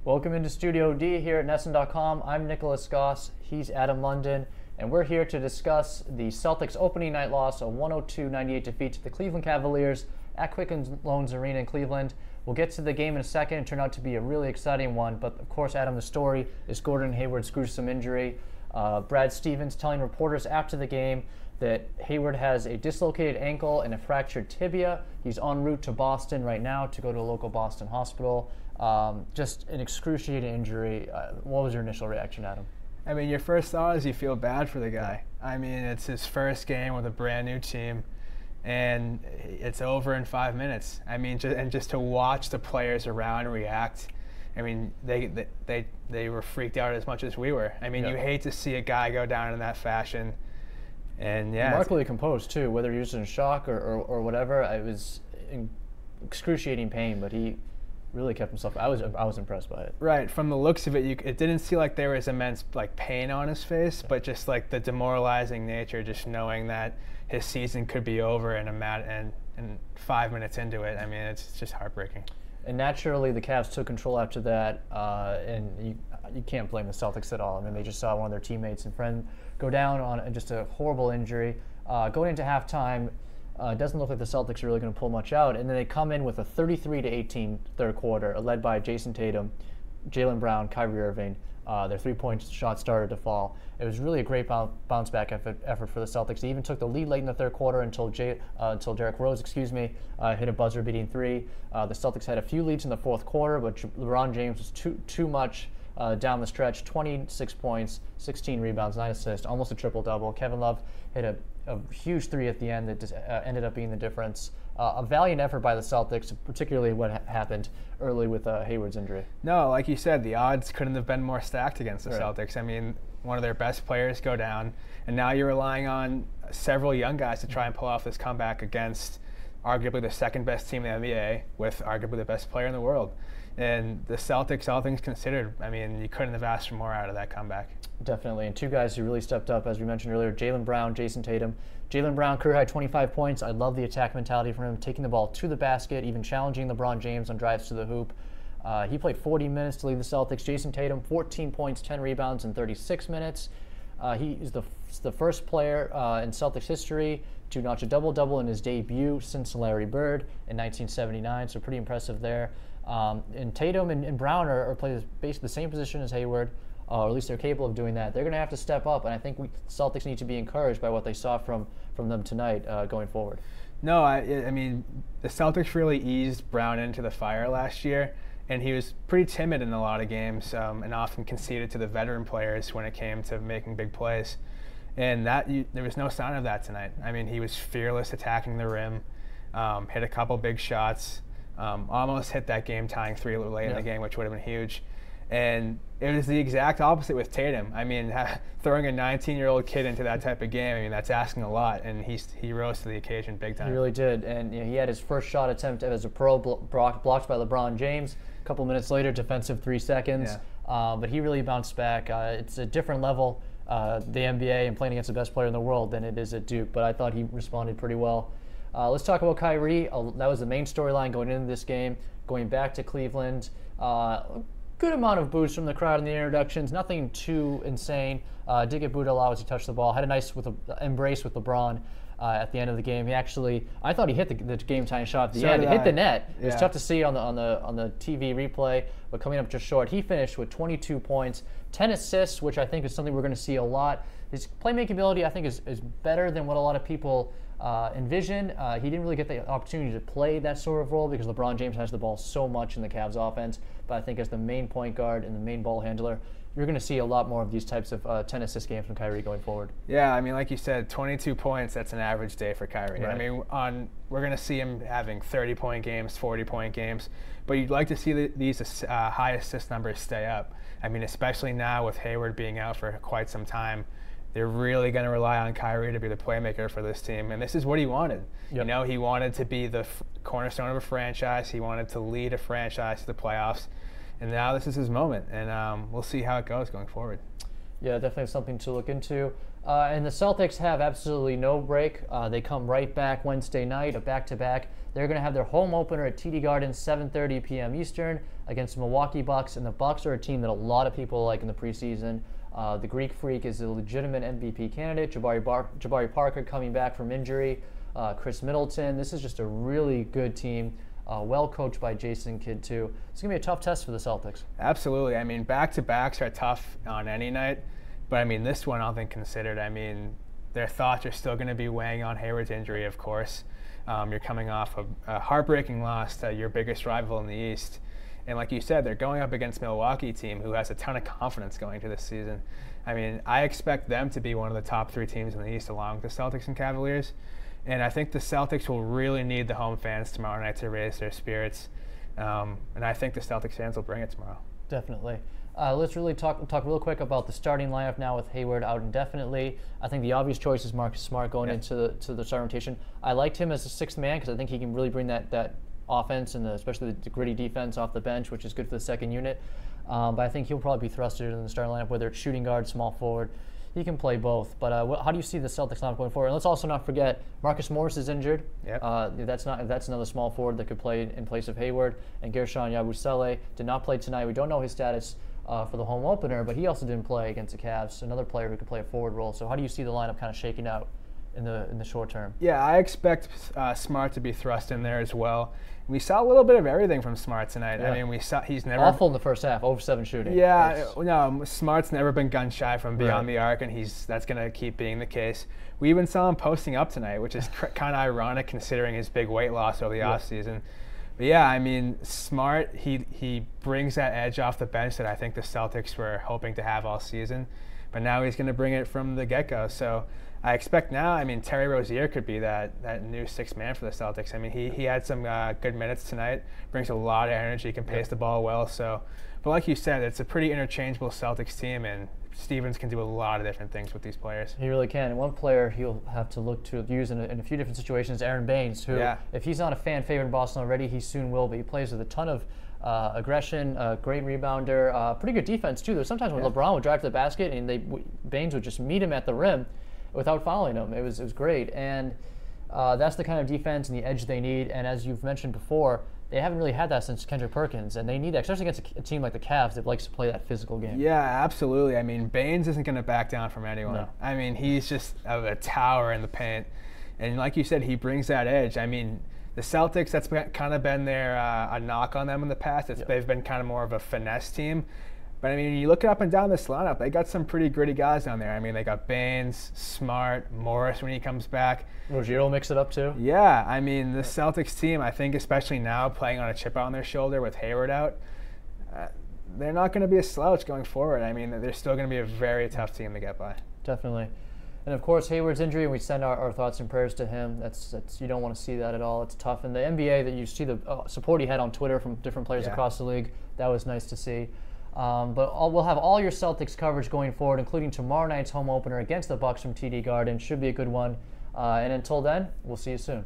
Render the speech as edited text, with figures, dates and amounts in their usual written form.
Welcome into Studio D here at NESN.com. I'm Nicholas Goss, he's Adam London, and we're here to discuss the Celtics opening night loss, a 102-98 defeat to the Cleveland Cavaliers at Quicken Loans Arena in Cleveland. We'll get to the game in a second. It turned out to be a really exciting one, but of course, Adam, the story is Gordon Hayward's gruesome injury. Brad Stevens telling reporters after the game that Hayward has a dislocated ankle and a fractured tibia. He's en route to Boston right now to go to a local Boston hospital. Just an excruciating injury. What was your initial reaction, Adam? I mean, your first thought is you feel bad for the guy. I mean, it's his first game with a brand new team, and it's over in 5 minutes. I mean, just to watch the players around react. I mean, they were freaked out as much as we were. I mean, You hate to see a guy go down in that fashion. And yeah, remarkably composed too, whether he was in shock or whatever. It was in excruciating pain, but he really kept himself. I was impressed by it. Right, from the looks of it, it didn't seem like there was immense pain on his face, but just the demoralizing nature, just knowing that his season could be over and 5 minutes into it. I mean, it's just heartbreaking. And naturally, the Cavs took control after that, and you can't blame the Celtics at all. I mean, they just saw one of their teammates and friend go down on just a horrible injury. Going into halftime, it doesn't look like the Celtics are really going to pull much out, and then they come in with a 33-18 third quarter, led by Jason Tatum, Jaylen Brown, Kyrie Irving. Their three-point shot started to fall. It was really a great bounce-back effort for the Celtics. They even took the lead late in the third quarter until Derrick Rose, hit a buzzer-beating three. The Celtics had a few leads in the fourth quarter, but LeBron James was too much down the stretch. 26 points, 16 rebounds, 9 assists, almost a triple-double. Kevin Love hit a huge three at the end that just ended up being the difference. A valiant effort by the Celtics, particularly what happened early with Hayward's injury. No, like you said, the odds couldn't have been more stacked against the Celtics. I mean, one of their best players go down, and now you're relying on several young guys to try and pull off this comeback against arguably the second best team in the NBA with arguably the best player in the world. And the Celtics, all things considered, I mean, you couldn't have asked for more out of that comeback. Definitely, and two guys who really stepped up, as we mentioned earlier, Jaylen Brown, Jason Tatum. Jaylen Brown, career high 25 points. I love the attack mentality from him, taking the ball to the basket, even challenging LeBron James on drives to the hoop. He played 40 minutes to lead the Celtics. Jason Tatum, 14 points, 10 rebounds in 36 minutes. He is the first player in Celtics history to notch a double-double in his debut since Larry Bird in 1979, so pretty impressive there. And Tatum and Brown are playing basically the same position as Hayward, or at least they're capable of doing that. They're going to have to step up, and I think Celtics need to be encouraged by what they saw from them tonight going forward. No, I mean, the Celtics really eased Brown into the fire last year, and he was pretty timid in a lot of games and often conceded to the veteran players when it came to making big plays. And there was no sign of that tonight. I mean, he was fearless attacking the rim, hit a couple big shots, almost hit that game-tying three late in the game, which would have been huge. And it was the exact opposite with Tatum. I mean, throwing a 19-year-old kid into that type of game, I mean, that's asking a lot, and he rose to the occasion big time. He really did, and he had his first shot attempt as a pro blocked by LeBron James. A couple minutes later, defensive 3 seconds, but he really bounced back. It's a different level, the NBA, and playing against the best player in the world than it is at Duke, but I thought he responded pretty well. Let's talk about Kyrie. That was the main storyline going into this game, going back to Cleveland. Good amount of boos from the crowd in the introductions, nothing too insane. Did get booed a lot as he touched the ball. Had a nice embrace with LeBron at the end of the game. I thought he hit the game-tying shot at the end. It hit the net. It was tough to see on the TV replay, but coming up just short. He finished with 22 points, 10 assists, which I think is something we're going to see a lot. His playmaking ability, I think, is better than what a lot of people envision. He didn't really get the opportunity to play that sort of role because LeBron James has the ball so much in the Cavs offense. But I think as the main point guard and the main ball handler, you're going to see a lot more of these types of 10 assist games from Kyrie going forward. Yeah, I mean, like you said, 22 points, that's an average day for Kyrie. Right. I mean, we're going to see him having 30-point games, 40-point games, but you'd like to see these high assist numbers stay up. I mean, especially now with Hayward being out for quite some time. They're really going to rely on Kyrie to be the playmaker for this team, and this is what he wanted. Yep. You know, he wanted to be the cornerstone of a franchise. He wanted to lead a franchise to the playoffs, and now this is his moment, and we'll see how it goes going forward. Yeah, definitely something to look into. And the Celtics have absolutely no break. They come right back Wednesday night, a back-to-back. They're going to have their home opener at TD Garden, 7:30 p.m. Eastern, against the Milwaukee Bucks. And the Bucks are a team that a lot of people like in the preseason. The Greek Freak is a legitimate MVP candidate. Jabari Parker coming back from injury. Chris Middleton. This is just a really good team. Well coached by Jason Kidd, too. It's going to be a tough test for the Celtics. Absolutely. I mean, back-to-backs are tough on any night. But, I mean, this one I don't think considered. I mean, their thoughts are still going to be weighing on Hayward's injury, of course. You're coming off a heartbreaking loss to your biggest rival in the East. And like you said, they're going up against Milwaukee team who has a ton of confidence going into this season. I mean, I expect them to be one of the top 3 teams in the East along with the Celtics and Cavaliers. And I think the Celtics will really need the home fans tomorrow night to raise their spirits. And I think the Celtics fans will bring it tomorrow. Definitely. Let's really talk real quick about the starting lineup now with Hayward out indefinitely. I think the obvious choice is Marcus Smart going into the starting rotation. I liked him as a 6th man because I think he can really bring that offense and especially the gritty defense off the bench, which is good for the second unit. But I think he'll probably be thrusted in the starting lineup, whether it's shooting guard, small forward. He can play both. But how do you see the Celtics lineup going forward? And let's also not forget Marcus Morris is injured. Yep. That's another small forward that could play in place of Hayward. And Gershon Yabusele did not play tonight. We don't know his status for the home opener, but he also didn't play against the Cavs. Another player who could play a forward role. So how do you see the lineup kind of shaking out in the short term? Yeah, I expect Smart to be thrust in there as well. We saw a little bit of everything from Smart tonight. Yeah. I mean, he's never awful in the first half, over 7 shooting. Yeah, no, Smart's never been gun shy from beyond the arc, and that's going to keep being the case. We even saw him posting up tonight, which is kind of ironic considering his big weight loss over the offseason. But yeah, I mean, Smart, he brings that edge off the bench that I think the Celtics were hoping to have all season. But now he's going to bring it from the get-go. So I expect now, I mean, Terry Rozier could be that new 6th man for the Celtics. I mean, he had some good minutes tonight, brings a lot of energy, can pace the ball well. So, but like you said, it's a pretty interchangeable Celtics team, and Stevens can do a lot of different things with these players. He really can. And one player he'll have to look to use in a few different situations is Aaron Baines, who, if he's not a fan favorite in Boston already, he soon will be. He plays with a ton of aggression, great rebounder, pretty good defense too. There's sometimes when LeBron would drive to the basket and Baines would just meet him at the rim without fouling him. It was great. And that's the kind of defense and the edge they need. And as you've mentioned before, they haven't really had that since Kendrick Perkins, and they need that, especially against a team like the Cavs that likes to play that physical game. Yeah, absolutely. I mean, Baines isn't going to back down from anyone. No. I mean, he's just a tower in the paint. And like you said, he brings that edge. I mean, the Celtics, that's kind of been their a knock on them in the past. They've been kind of more of a finesse team. But, I mean, you look up and down this lineup, they got some pretty gritty guys down there. I mean, they got Baines, Smart, Morris when he comes back. Rozier will mix it up too? Yeah. I mean, the Celtics team, I think especially now playing on a chip on their shoulder with Hayward out, they're not going to be a slouch going forward. I mean, they're still going to be a very tough team to get by. Definitely. And, of course, Hayward's injury, and we send our thoughts and prayers to him. That's you don't want to see that at all. It's tough. And the NBA, that you see the support he had on Twitter from different players across the league, that was nice to see. But we'll have all your Celtics coverage going forward, including tomorrow night's home opener against the Bucks from TD Garden. Should be a good one. And until then, we'll see you soon.